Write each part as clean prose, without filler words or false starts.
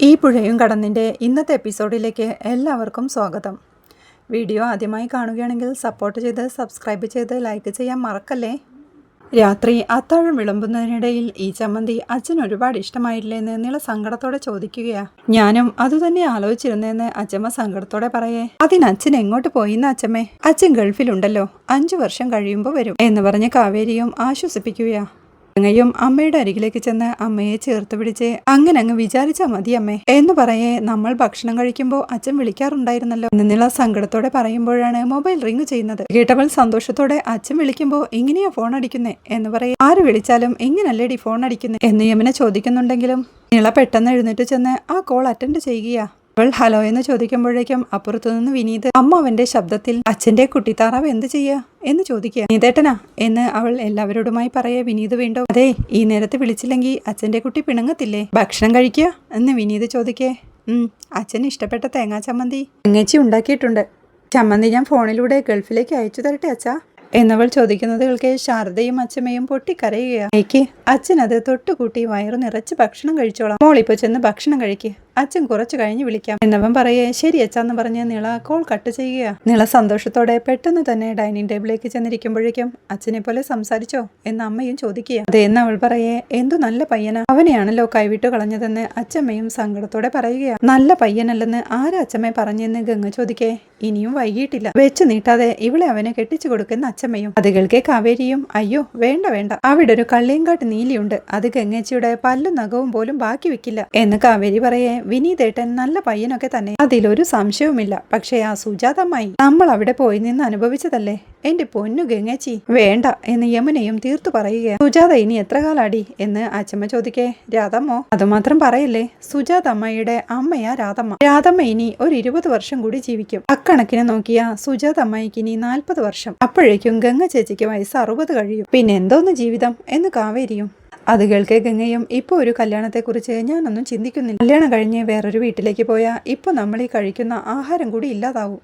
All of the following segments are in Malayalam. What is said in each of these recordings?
ഈ പുഴയും കടന്നിൻ്റെ ഇന്നത്തെ എപ്പിസോഡിലേക്ക് എല്ലാവർക്കും സ്വാഗതം. വീഡിയോ ആദ്യമായി കാണുകയാണെങ്കിൽ സപ്പോർട്ട് ചെയ്ത് സബ്സ്ക്രൈബ് ചെയ്ത് ലൈക്ക് ചെയ്യാൻ മറക്കല്ലേ. രാത്രി അത്താഴം വിളമ്പുന്നതിനിടയിൽ ഈ ചമ്മന്തി അച്ഛൻ ഒരുപാട് ഇഷ്ടമായില്ലേന്ന് നിള സങ്കടത്തോടെ ചോദിക്കുകയാ. ഞാനും അതുതന്നെ ആലോചിച്ചിരുന്നേന്ന് അച്ഛമ്മ സങ്കടത്തോടെ പറയേ. അതിന് അച്ഛൻ എങ്ങോട്ട് പോയിന്ന് അച്ഛമ്മേ? അച്ഛൻ ഗൾഫിലുണ്ടല്ലോ, 5 വർഷം കഴിയുമ്പോൾ വരും എന്ന് പറഞ്ഞ് കാവേരിയും ആശ്വസിപ്പിക്കുകയാ. യും അമ്മയുടെ അരികിലേക്ക് ചെന്ന് അമ്മയെ ചേർത്ത് പിടിച്ച് അങ്ങനെ അങ്ങ് വിചാരിച്ചാ മതി അമ്മേ എന്ന് പറയേ. നമ്മൾ ഭക്ഷണം കഴിക്കുമ്പോൾ അച്ഛൻ വിളിക്കാറുണ്ടായിരുന്നല്ലോ എന്നുള്ള സങ്കടത്തോടെ പറയുമ്പോഴാണ് മൊബൈൽ റിങ് ചെയ്യുന്നത്. കേട്ടവൾ സന്തോഷത്തോടെ അച്ഛൻ വിളിക്കുമ്പോൾ ഇങ്ങനെയാ ഫോൺ അടിക്കുന്നേ എന്ന് പറയേ. ആര് വിളിച്ചാലും ഇങ്ങനല്ലേടി ഫോൺ അടിക്കുന്നേ എന്ന് യമുന ചോദിക്കുന്നുണ്ടെങ്കിലും നിള പെട്ടെന്ന് എഴുന്നേറ്റ് ചെന്ന് ആ കോൾ അറ്റൻഡ് ചെയ്യുകയാ. അവൾ ഹലോ എന്ന് ചോദിക്കുമ്പോഴേക്കും അപ്പുറത്തുനിന്ന് വിനീത് അമ്മാവന്റെ ശബ്ദത്തിൽ അച്ഛന്റെ കുട്ടിത്താറാവ് എന്ത് ചെയ്യാ എന്ന് ചോദിക്കുക. വിനീതേട്ടനാ എന്ന് അവൾ എല്ലാവരോടുമായി പറയേ. വിനീത് വീണ്ടും അതെ, ഈ നേരത്തെ വിളിച്ചില്ലെങ്കിൽ അച്ഛന്റെ കുട്ടി പിണങ്ങത്തില്ലേ? ഭക്ഷണം കഴിക്കുക എന്ന് വിനീത് ചോദിക്കേ. അച്ഛന് ഇഷ്ടപ്പെട്ട തേങ്ങാ ചമ്മന്തി തേങ്ങച്ചി ഉണ്ടാക്കിയിട്ടുണ്ട്. ചമ്മന്തി ഞാൻ ഫോണിലൂടെ ഗൾഫിലേക്ക് അയച്ചു തരട്ടെ അച്ഛാ എന്നവൾ ചോദിക്കുന്നത് കേൾക്കെ ശാരദയും അച്ഛമ്മയും പൊട്ടിക്കരയുകയാണ്. അച്ഛൻ അത് തൊട്ടുകൂട്ടി വയറു നിറച്ച് ഭക്ഷണം കഴിച്ചോളാം, മോളിപ്പോ ചെന്ന് ഭക്ഷണം കഴിക്കുക, അച്ഛൻ കുറച്ചു കഴിഞ്ഞ് വിളിക്കാം എന്നവൻ പറയേ. ശരി അച്ഛാന്ന് പറഞ്ഞ് നിള കോൾ കട്ട് ചെയ്യുക. നിള സന്തോഷത്തോടെ പെട്ടെന്ന് തന്നെ ഡൈനിങ് ടേബിളിലേക്ക് ചെന്നിരിക്കുമ്പോഴേക്കും അച്ഛനെ പോലെ സംസാരിച്ചോ എന്ന് അമ്മയും ചോദിക്കുക. അതെന്ന് അവൾ പറയേ. എന്തു നല്ല പയ്യനാ, അവനെയാണല്ലോ കൈവിട്ടു കളഞ്ഞതെന്ന് അച്ഛമ്മയും സങ്കടത്തോടെ പറയുകയാ. നല്ല പയ്യനല്ലെന്ന് ആരാ അച്ഛമ്മയെ പറഞ്ഞെന്ന് ഗംഗ ചോദിക്കേ. ഇനിയും വൈകിട്ടില്ല, വെച്ചു നീട്ടാതെ ഇവളെ അവനെ കെട്ടിച്ചു കൊടുക്കുന്ന അച്ഛമ്മയും. അത് കേൾക്കെ കാവേരിയും അയ്യോ വേണ്ട വേണ്ട, അവിടെ ഒരു കള്ളിയങ്കാട്ട് നീലിയുണ്ട്, അത് ഗംഗേച്ചിയുടെ പല്ലും നഖവും പോലും ബാക്കി വെക്കില്ല എന്ന് കാവേരി പറയേ. വിനീതേട്ടൻ നല്ല പയ്യനൊക്കെ തന്നെ, അതിലൊരു സംശയവുമില്ല. പക്ഷേ ആ സുജാതമ്മായി നമ്മൾ അവിടെ പോയി നിന്ന് അനുഭവിച്ചതല്ലേ എന്റെ പൊന്നു ഗംഗേച്ചി, വേണ്ട എന്ന് യമുനയും തീർത്തു പറയുക. സുജാത ഇനി എത്ര കാലാടി എന്ന് അച്ഛമ്മ ചോദിക്കേ. രാധമ്മോ? അതുമാത്രം പറയല്ലേ, സുജാത അമ്മയുടെ അമ്മയാ രാധമ്മ. രാധമ്മ ഇനി ഒരു 20 വർഷം കൂടി ജീവിക്കും. അക്കണക്കിന് നോക്കിയ സുജാത അമ്മയ്ക്ക് ഇനി 40 വർഷം. അപ്പോഴേക്കും ഗംഗ ചേച്ചിക്ക് വയസ്സ് 60 കഴിയും. പിന്നെ എന്തോന്ന് ജീവിതം എന്ന് കാവേരിയും. അത് കേൾക്കെ ഗംഗയും ഇപ്പോൾ ഒരു കല്യാണത്തെക്കുറിച്ച് ഞാനൊന്നും ചിന്തിക്കുന്നില്ല. കല്യാണം കഴിഞ്ഞ് വേറൊരു വീട്ടിലേക്ക് പോയാൽ ഇപ്പോൾ നമ്മൾ ഈ കഴിക്കുന്ന ആഹാരം കൂടി ഇല്ലാതാവും.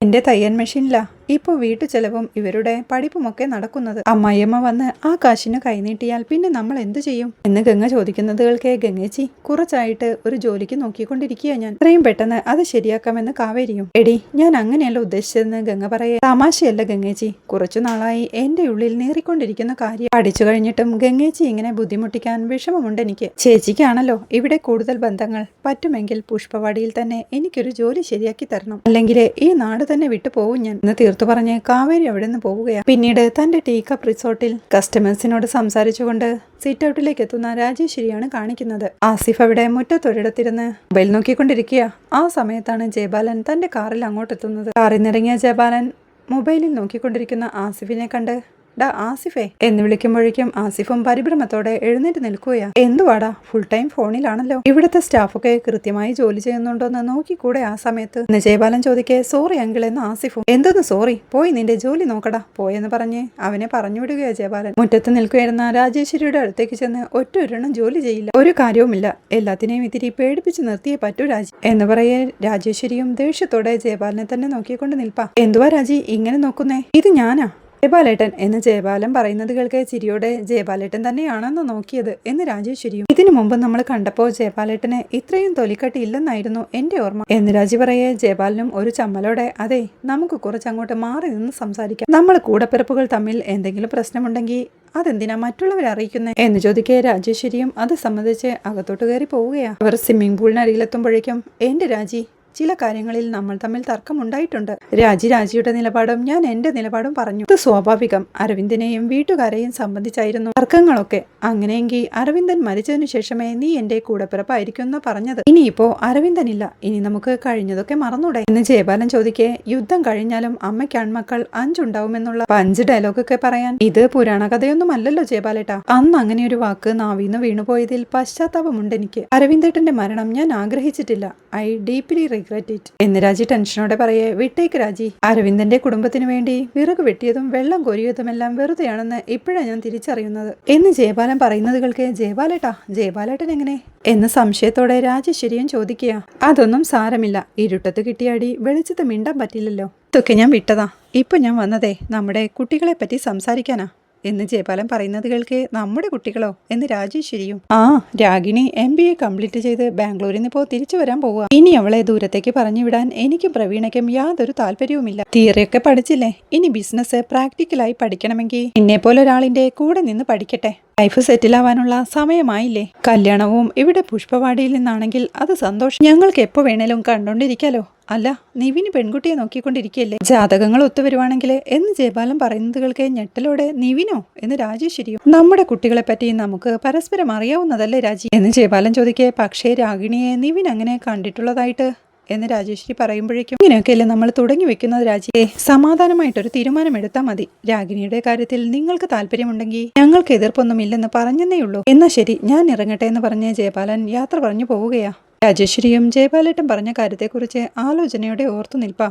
എൻ്റെ തയ്യൽ മെഷീനിലാ ഇപ്പോൾ വീട്ടു ചെലവും ഇവരുടെ പഠിപ്പുമൊക്കെ നടക്കുന്നത്. അമ്മായിയമ്മ വന്ന് ആ കാശിന് കൈനീട്ടിയാൽ പിന്നെ നമ്മൾ എന്തു ചെയ്യും എന്ന് ഗംഗ ചോദിക്കുന്നത് കേൾക്കെ. ഗംഗേച്ചി, കുറച്ചായിട്ട് ഒരു ജോലിക്ക് നോക്കിക്കൊണ്ടിരിക്കുക ഞാൻ, ഇത്രയും പെട്ടെന്ന് അത് ശരിയാക്കാമെന്ന് കാവേരിയും. എടി ഞാൻ അങ്ങനെയല്ല ഉദ്ദേശിച്ചതെന്ന് ഗംഗ പറയേ. തമാശയല്ല ഗംഗേച്ചി, കുറച്ചു നാളായി എൻ്റെ ഉള്ളിൽ നേറിക്കൊണ്ടിരിക്കുന്ന കാര്യം. പഠിച്ചു കഴിഞ്ഞിട്ടും ഗംഗേച്ചി ഇങ്ങനെ ബുദ്ധിമുട്ടിക്കാൻ വിഷമമുണ്ട് എനിക്ക്. ചേച്ചിക്കാണല്ലോ ഇവിടെ കൂടുതൽ ബന്ധങ്ങൾ, പറ്റുമെങ്കിൽ പുഷ്പവാടിയിൽ തന്നെ എനിക്കൊരു ജോലി ശരിയാക്കി തരണം, അല്ലെങ്കിൽ ഈ നാട് തന്നെ വിട്ടു പോവും ഞാൻ എന്ന് തീർത്തു പറഞ്ഞ് കാവേരി അവിടെ നിന്ന് പോവുകയാണ്. പിന്നീട് തന്റെ ടീ കപ്പ് റിസോർട്ടിൽ കസ്റ്റമേഴ്സിനോട് സംസാരിച്ചുകൊണ്ട് സീറ്റ് ഔട്ടിലേക്ക് എത്തുന്ന രാജേശ്വരിയാണ് കാണിക്കുന്നത്. ആസിഫ് അവിടെ മുറ്റത്തൊരിടത്തിരുന്ന് മൊബൈൽ നോക്കിക്കൊണ്ടിരിക്കുക. ആ സമയത്താണ് ജയബാലൻ തന്റെ കാറിൽ അങ്ങോട്ടെത്തുന്നത്. കാറിൽ നിന്നിറങ്ങിയ ജയബാലൻ മൊബൈലിൽ നോക്കിക്കൊണ്ടിരിക്കുന്ന ആസിഫിനെ കണ്ട് ഡാ ആസിഫേ എന്ന് വിളിക്കുമ്പോഴേക്കും ആസിഫും പരിഭ്രമത്തോടെ എഴുന്നേറ്റ് നിൽക്കുകയാ. എന്തുവാടാ, ഫുൾ ടൈം ഫോണിലാണല്ലോ, ഇവിടുത്തെ സ്റ്റാഫൊക്കെ കൃത്യമായി ജോലി ചെയ്യുന്നുണ്ടോന്ന് നോക്കിക്കൂടെ ആ സമയത്ത് എന്ന് ജയബാലൻ ചോദിക്കേ. സോറി അങ്കിൾ എന്ന് ആസിഫും. എന്തൊന്ന് സോറി, പോയി നിന്റെ ജോലി നോക്കടാ പോയെന്ന് പറഞ്ഞ് അവനെ പറഞ്ഞു വിടുകയാ ജയബാലൻ. മുറ്റത്ത് നിൽക്കുകയായിരുന്ന രാജേശ്വരിയുടെ അടുത്തേക്ക് ചെന്ന് ഒറ്റൊരെണ്ണം ജോലി ചെയ്യില്ല, ഒരു കാര്യവുമില്ല, എല്ലാത്തിനെയും ഇത്തിരി പേടിപ്പിച്ച് നിർത്തിയേ പറ്റൂ രാജി എന്ന് പറയേ. രാജേശ്വരിയും ദേഷ്യത്തോടെ ജയബാലനെ തന്നെ നോക്കിക്കൊണ്ട് നിൽപ്പാ. എന്തുവാ രാജി ഇങ്ങനെ നോക്കുന്നേ, ഇത് ഞാനാ ജയബാലേട്ടൻ എന്ന് ജയബാലൻ പറയുന്നത് കേൾക്കെ ചിരിയോടെ ജയബാലേട്ടൻ തന്നെയാണെന്ന് നോക്കിയത് എന്ന് രാജേശ്വരിയും. ഇതിനു മുമ്പ് നമ്മൾ കണ്ടപ്പോൾ ജയബാലേട്ടന് ഇത്രയും തൊലിക്കട്ടി ഇല്ലെന്നായിരുന്നു എന്റെ ഓർമ്മ എന്ന് രാജി പറയേ. ജയബാലനും ഒരു ചമ്മലോടെ അതെ, നമുക്ക് കുറച്ചങ്ങോട്ട് മാറി നിന്ന് സംസാരിക്കാം, നമ്മൾ കൂടപ്പിറപ്പുകൾ തമ്മിൽ എന്തെങ്കിലും പ്രശ്നമുണ്ടെങ്കിൽ അതെന്തിനാ മറ്റുള്ളവരെ അറിയിക്കുന്നേ എന്ന് ചോദിക്കേ. രാജേശ്വരിയും അത് സംബന്ധിച്ച് അകത്തോട്ട് കയറി പോവുകയാ. അവർ സ്വിമ്മിംഗ് പൂളിനരികിലെത്തുമ്പോഴേക്കും എന്റെ രാജി, ചില കാര്യങ്ങളിൽ നമ്മൾ തമ്മിൽ തർക്കമുണ്ടായിട്ടുണ്ട്. രാജിയുടെ നിലപാടും ഞാൻ എന്റെ നിലപാടും പറഞ്ഞു. ഇത് സ്വാഭാവികം, അരവിന്ദനെയും വീട്ടുകാരെയും സംബന്ധിച്ചായിരുന്നു തർക്കങ്ങളൊക്കെ. അങ്ങനെയെങ്കിൽ അരവിന്ദൻ മരിച്ചതിനു ശേഷമേ നീ എന്റെ കൂടപ്പിറപ്പായിരിക്കും എന്ന് പറഞ്ഞത്. ഇനിയിപ്പോ അരവിന്ദനില്ല, ഇനി നമുക്ക് കഴിഞ്ഞതൊക്കെ മറന്നൂടെ എന്ന് ജയബാലൻ ചോദിക്കേ. യുദ്ധം കഴിഞ്ഞാലും അമ്മയ്ക്ക് ആൺമക്കൾ 5 ഉണ്ടാവുമെന്നുള്ള 5 ഡയലോഗൊക്കെ പറയാൻ ഇത് പുരാണ കഥയൊന്നും അല്ലല്ലോ ജയബാലേട്ടാ. അന്ന് അങ്ങനെ ഒരു വാക്ക് നാവിന്ന് വീണുപോയതിൽ പശ്ചാത്താപമുണ്ട് എനിക്ക്. അരവിന്ദേട്ടന്റെ മരണം ഞാൻ ആഗ്രഹിച്ചിട്ടില്ല. ഐ ഡീപ്ലി റിഗ്രറ്റ് ഇറ്റ് എന്ന് രാജി ടെൻഷനോടെ പറയേ. വിട്ടേക്ക് രാജി, അരവിന്ദന്റെ കുടുംബത്തിനു വേണ്ടി വിറക് വെട്ടിയതും വെള്ളം കോരിയതുമെല്ലാം വെറുതെയാണെന്ന് ഇപ്പോഴാണ് ഞാൻ തിരിച്ചറിയുന്നത് എന്ന് ജയബാലൻ പറയുന്നത് കേൾക്കെ. ജയബാലേട്ടൻ എങ്ങനെ എന്ന് സംശയത്തോടെ രാജേശ്വരിയും ചോദിക്കുക. അതൊന്നും സാരമില്ല, ഇരുട്ടത്ത് കിട്ടിയാടി വെളിച്ചത്ത് മിണ്ടാൻ പറ്റില്ലല്ലോ, ഇതൊക്കെ ഞാൻ വിട്ടതാ. ഇപ്പൊ ഞാൻ വന്നതേ നമ്മുടെ കുട്ടികളെ പറ്റി സംസാരിക്കാനാ. എന്ന് ജയപാലൻ പറയുന്നത് കേൾക്കെ നമ്മുടെ കുട്ടികളോ എന്ന് രാജേശ്വരിയും. ആ, രാഗിണി MBA കംപ്ലീറ്റ് ചെയ്ത് ബാംഗ്ലൂരിൽ നിന്ന് ഇപ്പോൾ തിരിച്ചു വരാൻ പോവുക. ഇനി അവളെ ദൂരത്തേക്ക് പറഞ്ഞു വിടാൻ എനിക്കും പ്രവീണയ്ക്കും യാതൊരു താല്പര്യവുമില്ല. തിയറിയൊക്കെ പഠിച്ചില്ലേ, ഇനി ബിസിനസ് പ്രാക്ടിക്കലായി പഠിക്കണമെങ്കിൽ എന്നെപ്പോലെ ഒരാളിന്റെ കൂടെ നിന്ന് പഠിക്കട്ടെ. ലൈഫ് സെറ്റിൽ ആവാനുള്ള സമയമായില്ലേ. കല്യാണവും ഇവിടെ പുഷ്പവാടിയിൽ നിന്നാണെങ്കിൽ അത് സന്തോഷം. ഞങ്ങൾക്ക് എപ്പോ വേണേലും കണ്ടോണ്ടിരിക്കാലോ. അല്ല, നിവിന് പെൺകുട്ടിയെ നോക്കിക്കൊണ്ടിരിക്കുകയല്ലേ, ജാതകങ്ങൾ ഒത്തുവരുവാണെങ്കിൽ എന്ന് ജയപാലൻ പറയുന്നത് കേൾക്കെ ഞെട്ടലോടെ നിവിനോ എന്ന് രാജേശ്വരിയും. നമ്മുടെ കുട്ടികളെ പറ്റി നമുക്ക് പരസ്പരം അറിയാവുന്നതല്ലേ രാജി എന്ന് ജയപാലൻ ചോദിക്കെ. പക്ഷേ രാഗിണിയെ നിവിൻ അങ്ങനെ കണ്ടിട്ടുള്ളതായിട്ട് എന്ന് രാജേശ്വരി പറയുമ്പോഴേക്കും ഇങ്ങനെയൊക്കെയല്ലേ നമ്മൾ തുടങ്ങി വെക്കുന്നത് രാജിയെ, സമാധാനമായിട്ടൊരു തീരുമാനം എടുത്താൽ മതി. രാഗിണിയുടെ കാര്യത്തിൽ നിങ്ങൾക്ക് താല്പര്യമുണ്ടെങ്കിൽ ഞങ്ങൾക്ക് എതിർപ്പൊന്നുമില്ലെന്ന് പറഞ്ഞെന്നേയുള്ളൂ. എന്നാ ശരി, ഞാൻ ഇറങ്ങട്ടെ എന്ന് പറഞ്ഞ് ജയപാലൻ യാത്ര പറഞ്ഞു പോവുകയാ. രാജേശ്വരിയും ജയപാലേട്ടൻ പറഞ്ഞ കാര്യത്തെക്കുറിച്ച് ആലോചനയോടെ ഓർത്തു നിൽപ്പാ.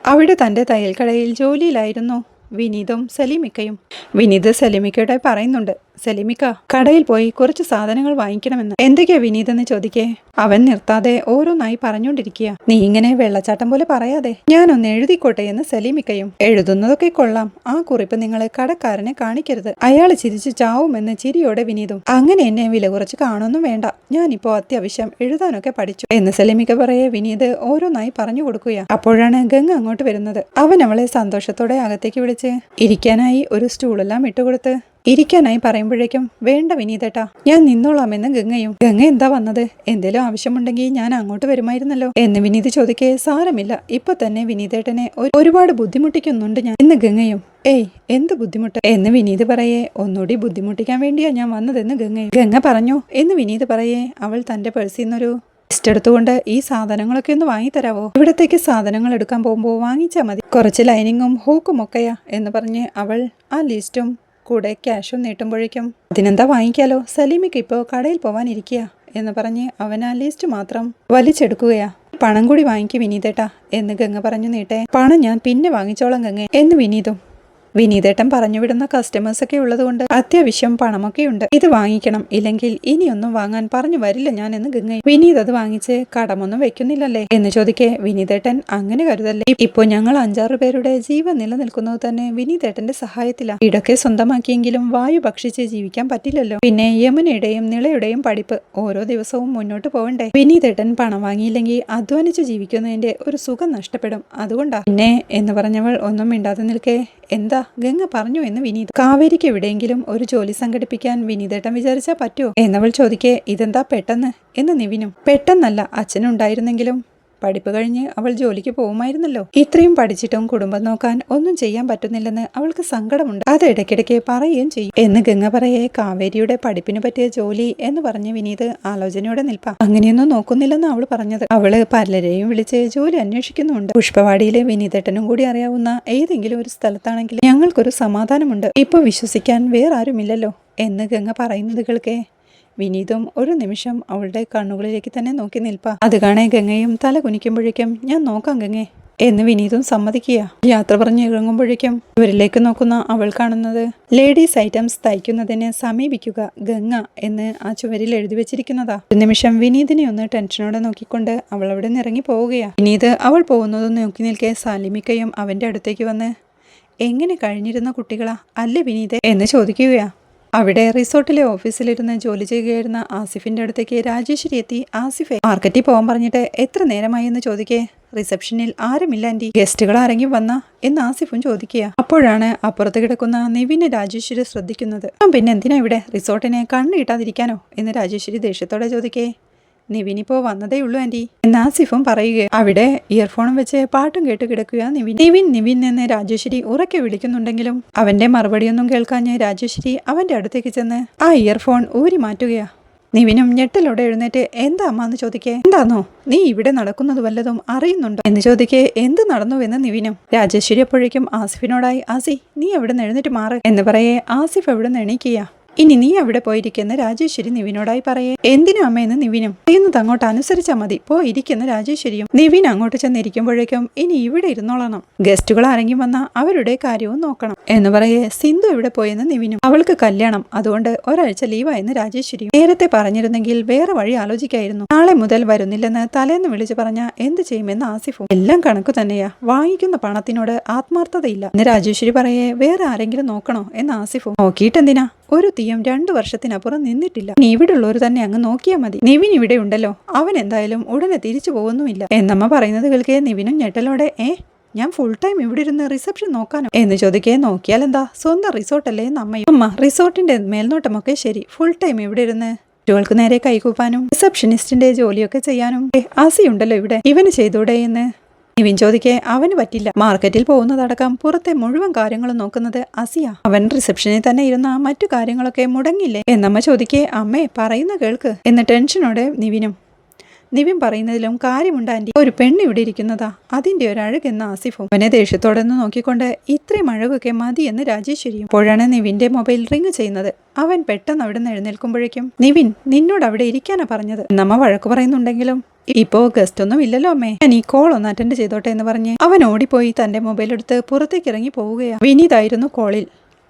അവിടെ തൻ്റെ തയ്യൽക്കടയിൽ ജോലിയിലായിരുന്നു വിനീതും സലീമിക്കയും. വിനീത് സലീമിക്കയോടെ പറയുന്നുണ്ട്, സലീമിക്ക കടയിൽ പോയി കുറച്ച് സാധനങ്ങൾ വാങ്ങിക്കണമെന്ന്. എന്തൊക്കെയാ വിനീത് എന്ന് ചോദിക്കേ. അവൻ നിർത്താതെ ഓരോന്നായി പറഞ്ഞുകൊണ്ടിരിക്കുക. നീ ഇങ്ങനെ വെള്ളച്ചാട്ടം പോലെ പറയാതെ ഞാനൊന്ന് എഴുതിക്കോട്ടെ എന്ന് സലീമിക്കയും. എഴുതുന്നതൊക്കെ കൊള്ളാം, ആ കുറിപ്പ് നിങ്ങൾ കടക്കാരനെ കാണിക്കരുത്, അയാൾ ചിരിച്ചു ചാവുമെന്ന് ചിരിയോടെ വിനീതും. അങ്ങനെ എന്നെ വില കുറച്ച് കാണുന്നു വേണ്ട, ഞാനിപ്പോ അത്യാവശ്യം എഴുതാനൊക്കെ പഠിച്ചു എന്ന് സലീമിക്ക പറയെ വിനീത് ഓരോന്നായി പറഞ്ഞു കൊടുക്കുക. അപ്പോഴാണ് ഗംഗ അങ്ങോട്ട് വരുന്നത്. അവൻ അവളെ സന്തോഷത്തോടെ അകത്തേക്ക് വിളിച്ച് ഇരിക്കാനായി ഒരു സ്റ്റൂളെല്ലാം ഇട്ടുകൊടുത്ത് ഇരിക്കാനായി പറയുമ്പോഴേക്കും വേണ്ട വിനീതേട്ടാ, ഞാൻ നിന്നോളാമെന്ന് ഗംഗയും. ഗംഗ എന്താ വന്നത്, എന്തേലും ആവശ്യമുണ്ടെങ്കിൽ ഞാൻ അങ്ങോട്ട് വരുമായിരുന്നല്ലോ എന്ന് വിനീത് ചോദിക്കേ. സാരമില്ല, ഇപ്പൊ തന്നെ വിനീതേട്ടനെ ഒരുപാട് ബുദ്ധിമുട്ടിക്കുന്നുണ്ട് ഞാൻ എന്ന് ഗംഗയും. ഏയ്, എന്ത് ബുദ്ധിമുട്ട് എന്ന് വിനീത് പറയേ. ഒന്നുകൂടി ബുദ്ധിമുട്ടിക്കാൻ വേണ്ടിയാ ഞാൻ വന്നതെന്ന് ഗംഗയും. ഗംഗ പറഞ്ഞു എന്ന് വിനീത് പറയേ. അവൾ തന്റെ പേഴ്സിൽ നിന്നൊരു ലിസ്റ്റ് എടുത്തുകൊണ്ട് ഈ സാധനങ്ങളൊക്കെ ഒന്ന് വാങ്ങിത്തരാവോ, ഇവിടത്തേക്ക് സാധനങ്ങൾ എടുക്കാൻ പോകുമ്പോൾ വാങ്ങിച്ചാൽ മതി, കുറച്ച് ലൈനിങ്ങും ഹൂക്കും ഒക്കെയാ എന്ന് പറഞ്ഞ് അവൾ ആ ലിസ്റ്റും കൂടെ ക്യാഷും നീട്ടുമ്പോഴേക്കും അതിനെന്താ വാങ്ങിക്കാലോ, സലീമിക്ക് ഇപ്പോൾ കടയിൽ പോവാനിരിക്കുക എന്ന് പറഞ്ഞ് അവൻ ആ ലിസ്റ്റ് മാത്രം വലിച്ചെടുക്കുകയാ. പണം കൂടി വാങ്ങിക്കും വിനീതേട്ടാ എന്ന് ഗംഗ പറഞ്ഞു നീട്ടെ. പണം ഞാൻ പിന്നെ വാങ്ങിച്ചോളാം ഗംഗ എന്ന് വിനീതും. വിനീതേട്ടൻ പറഞ്ഞു വിടുന്ന കസ്റ്റമേഴ്സൊക്കെ ഉള്ളതുകൊണ്ട് അത്യാവശ്യം പണമൊക്കെ ഉണ്ട്, ഇത് വാങ്ങിക്കണം, ഇല്ലെങ്കിൽ ഇനിയൊന്നും വാങ്ങാൻ പറഞ്ഞു വരില്ല ഞാൻ എന്ന് ഗംഗയും. വിനീത് അത് വാങ്ങിച്ച് കടമൊന്നും വെക്കുന്നില്ലല്ലേ എന്ന് ചോദിക്കേ. വിനീതേട്ടൻ അങ്ങനെ കരുതല്ലേ, ഇപ്പോൾ ഞങ്ങൾ 5-6 പേരുടെ ജീവൻ നിലനിൽക്കുന്നത് തന്നെ വിനീതേട്ടന്റെ സഹായത്തിലാണ്. ഇടയ്ക്ക് സ്വന്തമാക്കിയെങ്കിലും വായു ഭക്ഷിച്ച് ജീവിക്കാൻ പറ്റില്ലല്ലോ. പിന്നെ യമുനയുടെയും നിളയുടെയും പഠിപ്പ് ഓരോ ദിവസവും മുന്നോട്ട് പോകണ്ടേ. വിനീതേട്ടൻ പണം വാങ്ങിയില്ലെങ്കിൽ അധ്വാനിച്ച് ജീവിക്കുന്നതിന്റെ ഒരു സുഖം നഷ്ടപ്പെടും, അതുകൊണ്ടാ പിന്നെ എന്ന് പറഞ്ഞവൾ ഒന്നും മിണ്ടാതെ നിൽക്കേ. എന്താ ഗംഗ പറഞ്ഞു എന്ന് വിനീത്. കാവേരിക്ക് എവിടെയെങ്കിലും ഒരു ജോലി സംഘടിപ്പിക്കാൻ വിനീതേട്ടൻ വിചാരിച്ചാൽ പറ്റുമോ എന്നവൾ ചോദിക്കേ. ഇതെന്താ പെട്ടെന്ന് എന്ന് നിവിനും. പെട്ടെന്നല്ല, അച്ഛനുണ്ടായിരുന്നെങ്കിലും പഠിപ്പ് കഴിഞ്ഞ് അവൾ ജോലിക്ക് പോകുമായിരുന്നല്ലോ. ഇത്രയും പഠിച്ചിട്ടും കുടുംബം നോക്കാൻ ഒന്നും ചെയ്യാൻ പറ്റുന്നില്ലെന്ന് അവൾക്ക് സങ്കടമുണ്ട്, അത് ഇടയ്ക്കിടയ്ക്ക് പറയുകയും ചെയ്യും എന്ന് ഗംഗ പറയെ. കാവേരിയുടെ പഠിപ്പിന് പറ്റിയ ജോലി എന്ന് പറഞ്ഞ് വിനീത് ആലോചനയോടെ നിൽപ്പാ. അങ്ങനെയൊന്നും നോക്കുന്നില്ലെന്ന് അവൾ പറഞ്ഞത്. അവള് പലരെയും വിളിച്ച് ജോലി അന്വേഷിക്കുന്നുണ്ട്. പുഷ്പവാടിയിലെ വിനീതേട്ടനും കൂടി അറിയാവുന്ന ഏതെങ്കിലും ഒരു സ്ഥലത്താണെങ്കിൽ ഞങ്ങൾക്കൊരു സമാധാനമുണ്ട്, ഇപ്പൊ വിശ്വസിക്കാൻ വേറെ ആരുമില്ലല്ലോ എന്ന് ഗംഗ പറയുന്നത് കേൾക്കേ. വിനീതും ഒരു നിമിഷം അവളുടെ കണ്ണുകളിലേക്ക് തന്നെ നോക്കി നിൽപ്പാ. അത് കാണേ ഗംഗയും തല കുനിക്കുമ്പോഴേക്കും ഞാൻ നോക്കാം ഗംഗേ എന്ന് വിനീതും സമ്മതിക്കുക. യാത്ര പറഞ്ഞ് ഇറങ്ങുമ്പോഴേക്കും ഇവരിലേക്ക് നോക്കുന്ന അവൾ കാണുന്നത് ലേഡീസ് ഐറ്റംസ് തയ്ക്കുന്നതിന് സമീപിക്കുക ഗംഗ എന്ന് ആ ചുവരിൽ എഴുതി വെച്ചിരിക്കുന്നതാ. ഒരു നിമിഷം വിനീതിനെ ഒന്ന് ടെൻഷനോടെ നോക്കിക്കൊണ്ട് അവൾ അവിടെ നിന്ന് ഇറങ്ങി പോവുകയാ. വിനീത് അവൾ പോകുന്നതും നോക്കി നിൽക്കെ സാലിമിക്കയും അവന്റെ അടുത്തേക്ക് വന്ന് എങ്ങനെ കഴിഞ്ഞിരുന്ന കുട്ടികളാ അല്ലേ വിനീത് എന്ന് ചോദിക്കുകയാ. അവിടെ റിസോർട്ടിലെ ഓഫീസിലിരുന്ന് ജോലി ചെയ്യുകയായിരുന്ന ആസിഫിന്റെ അടുത്തേക്ക് രാജേശ്വരി എത്തി. ആസിഫെ, മാർക്കറ്റിൽ പോകാൻ പറഞ്ഞിട്ട് എത്ര നേരമായി എന്ന് ചോദിക്കേ. റിസപ്ഷനിൽ ആരുമില്ല ആന്റി, ഗസ്റ്റുകൾ ആരെങ്കിലും വന്ന എന്ന് ആസിഫും ചോദിക്കുക. അപ്പോഴാണ് അപ്പുറത്ത് കിടക്കുന്ന നിവിനെ രാജേശ്വരി ശ്രദ്ധിക്കുന്നത്. പിന്നെ എന്തിനാ ഇവിടെ, റിസോർട്ടിനെ കണ്ണു കിട്ടാതിരിക്കാനോ എന്ന് രാജേശ്വരി ദേഷ്യത്തോടെ ചോദിക്കേ. നിവിനിപ്പോ വന്നതേ ഉള്ളൂ ആന്റി എന്ന് ആസിഫും പറയുക. അവിടെ ഇയർഫോണും വെച്ച് പാട്ടും കേട്ട് കിടക്കുക നിവിൻ. നിവിൻ എന്ന് രാജേശ്വരി ഉറക്കെ വിളിക്കുന്നുണ്ടെങ്കിലും അവന്റെ മറുപടിയൊന്നും കേൾക്കാഞ്ഞ് രാജേശ്വരി അവന്റെ അടുത്തേക്ക് ചെന്ന് ആ ഇയർഫോൺ ഊരി മാറ്റുകയാ. നിവിനും ഞെട്ടലോടെ എഴുന്നേറ്റ് എന്താ അമ്മ എന്ന് ചോദിക്കേ. എന്താന്നോ, നീ ഇവിടെ നടക്കുന്നത് വല്ലതും അറിയുന്നുണ്ടോ എന്ന് ചോദിക്കേ. എന്ത് നടന്നുവെന്ന് നിവിനും. രാജേശ്വരി അപ്പോഴേക്കും ആസിഫിനോടായി ആസി നീ എവിടെ നിന്ന് എഴുന്നേറ്റ് മാറ് എന്ന് പറയേ. ആസിഫ് എവിടെ നിന്ന് എണീക്കുക. ഇനി നീ അവിടെ പോയിരിക്കുന്ന രാജേശ്വരി നിവിനോടായി പറയേ. എന്തിനും അമ്മയെന്ന് നിവിനും പറയുന്നത് അങ്ങോട്ട് അനുസരിച്ചാൽ മതി, പോയിരിക്കുന്ന രാജേശ്വരിയും. നിവിൻ അങ്ങോട്ട് ചെന്നിരിക്കുമ്പോഴേക്കും ഇനി ഇവിടെ ഇരുന്നോളണം, ഗസ്റ്റുകൾ ആരെങ്കിലും വന്നാൽ അവരുടെ കാര്യവും നോക്കണം എന്ന് പറയേ. സിന്ധു ഇവിടെ പോയെന്ന് നിവിനും. അവൾക്ക് കല്യാണം, അതുകൊണ്ട് ഒരാഴ്ച ലീവായെന്ന് രാജേശ്വരിയും. നേരത്തെ പറഞ്ഞിരുന്നെങ്കിൽ വേറെ വഴി ആലോചിക്കായിരുന്നു. നാളെ മുതൽ വരുന്നില്ലെന്ന് തലേന്ന് വിളിച്ചു പറഞ്ഞ എന്ത് ചെയ്യുമെന്ന് ആസിഫും. എല്ലാം കണക്കു തന്നെയാ, വാങ്ങിക്കുന്ന പണത്തിനോട് ആത്മാർത്ഥതയില്ല എന്ന് രാജേശ്വരി പറയേ. വേറെ ആരെങ്കിലും നോക്കണോ എന്ന് ആസിഫും. നോക്കിയിട്ടെന്തിനാ, ഒരു തീയം 2 വർഷത്തിനപ്പുറം നിന്നിട്ടില്ല, നീ ഇവിടെ ഉള്ളവർ തന്നെ അങ്ങ് നോക്കിയാൽ മതി. നിവിൻ ഇവിടെ ഉണ്ടല്ലോ, അവൻ എന്തായാലും ഉടനെ തിരിച്ചു പോകുന്നുമില്ല എന്നമ്മ പറയുന്നത് കേൾക്കേ നിവിനും ഞെട്ടലോടെ ഞാൻ ഫുൾ ടൈം ഇവിടെ ഇരുന്ന് റിസപ്ഷൻ നോക്കാനോ എന്ന് ചോദിക്കേ. നോക്കിയാൽ എന്താ, സ്വന്തം റിസോർട്ടല്ലേ എന്ന് അമ്മയും. അമ്മ റിസോർട്ടിന്റെ മേൽനോട്ടമൊക്കെ ശരി, ഫുൾ ടൈം ഇവിടെ ഇരുന്ന് കുട്ടികൾക്ക് നേരെ കൈകൂപ്പാനും റിസപ്ഷനിസ്റ്റിന്റെ ജോലിയൊക്കെ ചെയ്യാനും ആസിയുണ്ടല്ലോ ഇവിടെ, ഇവന് ചെയ്തൂടെ എന്ന് നിവിൻ ചോദിക്കേ. അവന് പറ്റില്ല, മാർക്കറ്റിൽ പോകുന്നതടക്കം പുറത്തെ മുഴുവൻ കാര്യങ്ങളും നോക്കുന്നത് അസിയ, അവൻ റിസപ്ഷനിൽ തന്നെ ഇരുന്ന മറ്റു കാര്യങ്ങളൊക്കെ മുടങ്ങില്ലേ എന്നമ്മ ചോദിക്കേ. അമ്മേ പറയുന്ന കേൾക്ക് എന്ന് ടെൻഷനോടെ നിവിനും. നിവിൻ പറയുന്നതിലും കാര്യമുണ്ട് ആന്റി, ഒരു പെണ്ണ് ഇവിടെ ഇരിക്കുന്നതാ, അതിന്റെ ഒരു അഴകെന്ന് ആസിഫും. അവനെ ദേഷ്യത്തോടെ നോക്കിക്കൊണ്ട് ഇത്രയും അഴകൊക്കെ മതി എന്ന് രാജേശ്വരിയും. അപ്പോഴാണ് നിവിന്റെ മൊബൈൽ റിങ് ചെയ്യുന്നത്. അവൻ പെട്ടെന്ന് അവിടെ നിന്ന് എഴുന്നേൽക്കുമ്പോഴേക്കും നിവിൻ നിന്നോട് അവിടെ ഇരിക്കാനാ പറഞ്ഞത് എന്നമ്മ വഴക്ക് പറയുന്നുണ്ടെങ്കിലും ഇപ്പോ ഗസ്റ്റ് ഒന്നും ഇല്ലല്ലോ അമ്മേ, ഞാൻ ഈ കോൾ ഒന്ന് അറ്റൻഡ് ചെയ്തോട്ടെ എന്ന് പറഞ്ഞ് അവൻ ഓടിപ്പോയി തന്റെ മൊബൈൽ എടുത്ത് പുറത്തേക്ക് ഇറങ്ങി പോവുകയാണ്. വിനീതായിരുന്നു കോളിൽ.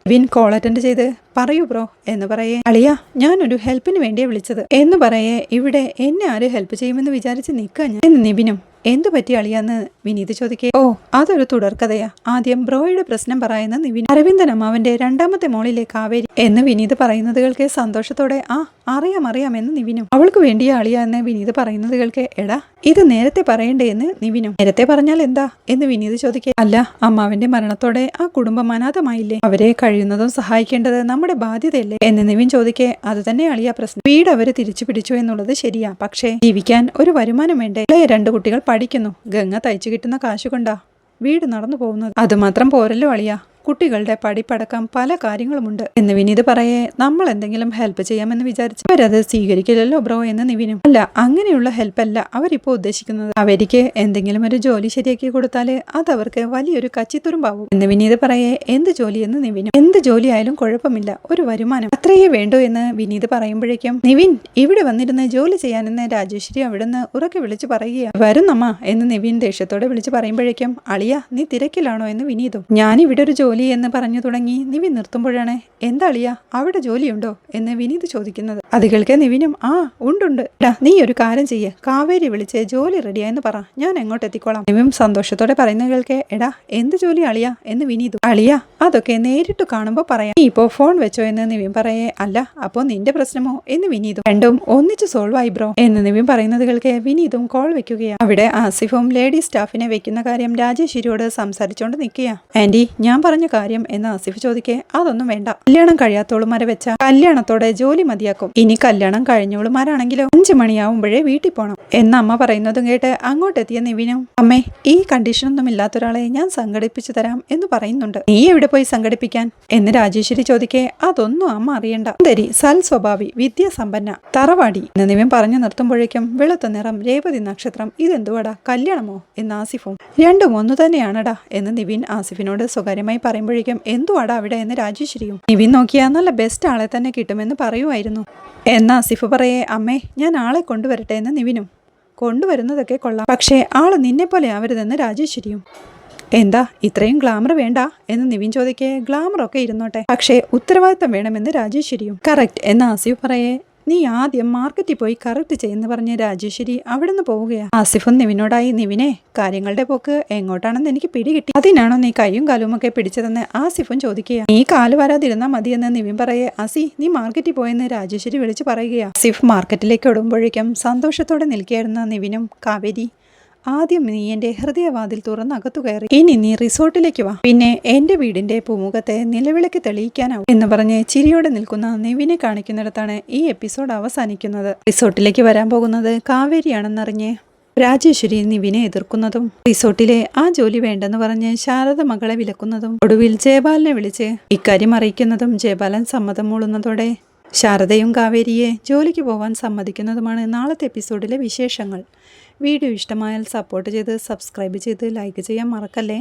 വിൻ കോൾ അറ്റൻഡ് ചെയ്ത് പറയൂ ബ്രോ എന്ന് പറയേ. അളിയ, ഞാനൊരു ഹെൽപ്പിന് വേണ്ടിയാ വിളിച്ചത് എന്ന് പറയേ. ഇവിടെ എന്നെ ആര് ഹെൽപ്പ് ചെയ്യുമെന്ന് വിചാരിച്ച് നിൽക്കുക ഞാൻ എന്ന് നിവിനും. എന്തു പറ്റി അളിയാന്ന് വിനീത് ചോദിക്കേ. ഓ, അതൊരു തുടർക്കഥയാ, ആദ്യം ബ്രോയുടെ പ്രശ്നം പറയുന്ന നിവിൻ. അരവിന്ദൻ അമ്മാവന്റെ 2ാമത്തെ മോളിലെ കാവേരി എന്ന് വിനീത് പറയുന്നത് കേൾക്കെ സന്തോഷത്തോടെ അറിയാം എന്ന് നിവിനും. അവൾക്ക് വേണ്ടിയ അളിയ എന്ന് വിനീത് പറയുന്നത് കേൾക്കെ. എടാ, ഇത് നേരത്തെ പറയണ്ടേ എന്ന് നിവിനും. നേരത്തെ പറഞ്ഞാൽ എന്താ എന്ന് വിനീത് ചോദിക്കേ. അല്ല, അമ്മാവന്റെ മരണത്തോടെ ആ കുടുംബം അനാഥമായില്ലേ, അവരെ കഴിയുന്നതും സഹായിക്കേണ്ടത് നമ്മുടെ ബാധ്യതയല്ലേ എന്ന് നിവിൻ ചോദിക്കേ. അത് തന്നെ അളിയ പ്രശ്നം, വീട് അവര് തിരിച്ചു പിടിച്ചു എന്നുള്ളത് ശരിയാ, പക്ഷേ ജീവിക്കാൻ ഒരു വരുമാനം വേണ്ടേ. 2 കുട്ടികൾ പഠിക്കുന്നു, ഗംഗ തയ്ച്ചു കിട്ടുന്ന കാശുകൊണ്ടാ വീട് നടന്നു പോകുന്നത്. അതുമാത്രം പോരല്ലോ അളിയ, കുട്ടികളുടെ പഠിപ്പടക്കം പല കാര്യങ്ങളുമുണ്ട് എന്ന് വിനീത് പറയേ. നമ്മൾ എന്തെങ്കിലും ഹെൽപ്പ് ചെയ്യാമെന്ന് വിചാരിച്ചു അവരത് സ്വീകരിക്കില്ലല്ലോ ബ്രോ എന്ന് നിവിനും. അല്ല, അങ്ങനെയുള്ള ഹെൽപ്പല്ല അവരിപ്പോ ഉദ്ദേശിക്കുന്നത്, അവർക്ക് എന്തെങ്കിലും ഒരു ജോലി ശരിയാക്കി കൊടുത്താല് അത് അവർക്ക് വലിയൊരു കച്ചിത്തുരുമ്പാവും എന്ന് വിനീത് പറയേ. എന്ത് ജോലി എന്ന് നിവിനും. എന്ത് ജോലി ആയാലും കുഴപ്പമില്ല, ഒരു വരുമാനം അത്രയേ വേണ്ടൂ എന്ന് വിനീത് പറയുമ്പോഴേക്കും നിവിൻ ഇവിടെ വന്നിരുന്ന് ജോലി ചെയ്യാനെന്ന് രാജേശ്വരി അവിടുന്ന് ഉറക്കെ വിളിച്ചു പറയുക. വരുന്നമ്മ എന്ന് നിവിൻ ദേഷ്യത്തോടെ വിളിച്ചു പറയുമ്പോഴേക്കും അളിയ, നീ തിരക്കിലാണോ എന്ന് വിനീതും. ഞാനിവിടെ ഒരു ജോലി എന്ന് പറഞ്ഞു തുടങ്ങി നിവിൻ നിർത്തുമ്പോഴാണ് എന്താ അളിയ, അവിടെ ജോലിയുണ്ടോ എന്ന് വിനീത് ചോദിക്കുന്നത്. അത് കേൾക്കെ നിവിനും ഉണ്ട്. എടാ, നീ ഒരു കാര്യം ചെയ്യേ, കാവേരി വിളിച്ച് ജോലി റെഡിയായെന്ന് പറ, ഞാൻ എങ്ങോട്ട് എത്തിക്കോളാം. നിവിൻ സന്തോഷത്തോടെ പറയുന്ന കേൾക്കെ. എടാ, എന്ത് ജോലി അളിയ എന്ന് വിനീതു. അളിയ, അതൊക്കെ നേരിട്ട് കാണുമ്പോ പറയാം, നീ ഇപ്പോ ഫോൺ വെച്ചോ എന്ന് നിവിൻ പറയേ. അല്ല, അപ്പോ നിന്റെ പ്രശ്നമോ എന്ന് വിനീതും. രണ്ടും ഒന്നിച്ച് സോൾവ് ആയി ബ്രോ എന്ന് നിവിൻ പറയുന്നത് കേൾക്കെ വിനീതും കോൾ വെക്കുകയാണ്. അവിടെ ആസിഫും ലേഡി സ്റ്റാഫിനെ വെക്കുന്ന കാര്യം രാജേശ്വരിയോട് സംസാരിച്ചോണ്ട് നിൽക്കുക. ആന്റി, ഞാൻ പറഞ്ഞ കാര്യം എന്ന് ആസിഫ് ചോദിക്കേ. അതൊന്നും വേണ്ട, കല്യാണം കഴിയാത്തോളുമാരെ വെച്ച കല്യാണത്തോടെ ജോലി മതിയാക്കും. ഇനി കല്യാണം കഴിഞ്ഞോളുമാരാണെങ്കിലോ 5 മണിയാവുമ്പോഴേ വീട്ടിൽ പോണം എന്ന് അമ്മ പറയുന്നതും കേട്ട് അങ്ങോട്ടെത്തിയ നിവിനും. അമ്മേ, ഈ കണ്ടീഷനൊന്നും ഇല്ലാത്തൊരാളെ ഞാൻ സംഘടിപ്പിച്ചു തരാം എന്ന് പറയുന്നുണ്ട്, നീ എവിടെ പോയി സംഘടിപ്പിക്കാൻ എന്ന് രാജേശ്വരി ചോദിക്കേ. അതൊന്നും അമ്മ അറിയണ്ട, സുന്ദരി, സൽ സ്വഭാവി, വിദ്യാസമ്പന്ന, തറവാടി എന്ന് നിവിൻ പറഞ്ഞു നിർത്തുമ്പോഴേക്കും വെളുത്ത നിറം, രേവതി നക്ഷത്രം, ഇതെന്തുവാടാ കല്യാണമോ എന്ന് ആസിഫും. രണ്ടും ഒന്നു തന്നെയാണടാ എന്ന് നിവിൻ ആസിഫിനോട് സ്വകാര്യമായി പറയുമ്പോഴേക്കും എന്തുവാടാ അവിടെ എന്ന് രാജേശ്വരിയും. നിവിൻ നോക്കിയാൽ നല്ല ബെസ്റ്റ് ആളെ തന്നെ കിട്ടുമെന്ന് പറയുമായിരുന്നു എന്ന് ആസിഫ് പറയേ. അമ്മേ, ഞാൻ ആളെ കൊണ്ടുവരട്ടെ എന്ന് നിവിനും. കൊണ്ടുവരുന്നതൊക്കെ കൊള്ളാം, പക്ഷേ ആള് നിന്നെ പോലെ ആവരുതെന്ന് രാജേശ്വരിയും. എന്താ ഇത്രയും ഗ്ലാമർ വേണ്ട എന്ന് നിവിൻ ചോദിക്കേ. ഗ്ലാമറൊക്കെ ഇരുന്നോട്ടെ, പക്ഷേ ഉത്തരവാദിത്തം വേണമെന്ന് രാജേശ്വരിയും. കറക്റ്റ് എന്ന് ആസിഫ് പറയേ. നീ ആദ്യം മാർക്കറ്റിൽ പോയി കറക്റ്റ് ചെയ്യുന്ന പറഞ്ഞ് രാജേശ്വരി അവിടെ നിന്ന് പോവുകയാണ്. ആസിഫും നിവിനോടായി. നിവിനെ, കാര്യങ്ങളുടെ പോക്ക് എങ്ങോട്ടാണെന്ന് എനിക്ക് പിടികിട്ടി, അതിനാണോ നീ കൈയും കാലും ഒക്കെ പിടിച്ചതെന്ന് ആസിഫും ചോദിക്കുക. നീ കാല് വരാതിരുന്നാൽ മതിയെന്ന് നിവിൻ പറയേ. അസി, നീ മാർക്കറ്റിൽ പോയെന്ന് രാജേശ്വരി വിളിച്ചു പറയുകയാണ്. ആസിഫ് മാർക്കറ്റിലേക്ക് ഓടുമ്പോഴേക്കും സന്തോഷത്തോടെ നിൽക്കുകയായിരുന്ന നിവിനും കാവേരി. ആദ്യം നീ എൻ്റെ ഹൃദയവാതിൽ തുറന്നകത്തു കയറി, ഇനി നീ റിസോർട്ടിലേക്ക് വാ, പിന്നെ എൻ്റെ വീടിൻ്റെ പൂമുഖത്തെ നിലവിളക്ക് തെളിയിക്കാനാവും എന്ന് പറഞ്ഞ് ചിരിയോടെ നിൽക്കുന്ന നിവിനെ കാണിക്കുന്നിടത്താണ് ഈ എപ്പിസോഡ് അവസാനിക്കുന്നത്. റിസോർട്ടിലേക്ക് വരാൻ പോകുന്നത് കാവേരിയാണെന്നറിഞ്ഞ് രാജേശ്വരി നിവിനെ എതിർക്കുന്നതും റിസോർട്ടിലെ ആ ജോലി വേണ്ടെന്ന് പറഞ്ഞ് ശാരദ മകളെ വിലക്കുന്നതും ഒടുവിൽ ജയപാലിനെ വിളിച്ച് ഇക്കാര്യം അറിയിക്കുന്നതും ജയപാലൻ സമ്മതം മൂളുന്നതോടെ ശാരദയും കാവേരിയെ ജോലിക്ക് പോവാൻ സമ്മതിക്കുന്നതുമാണ് നാളത്തെ എപ്പിസോഡിലെ വിശേഷങ്ങൾ. വീഡിയോ ഇഷ്ടമായാൽ സപ്പോർട്ട് ചെയ്ത് സബ്സ്ക്രൈബ് ചെയ്ത് ലൈക്ക് ചെയ്യാൻ മറക്കല്ലേ.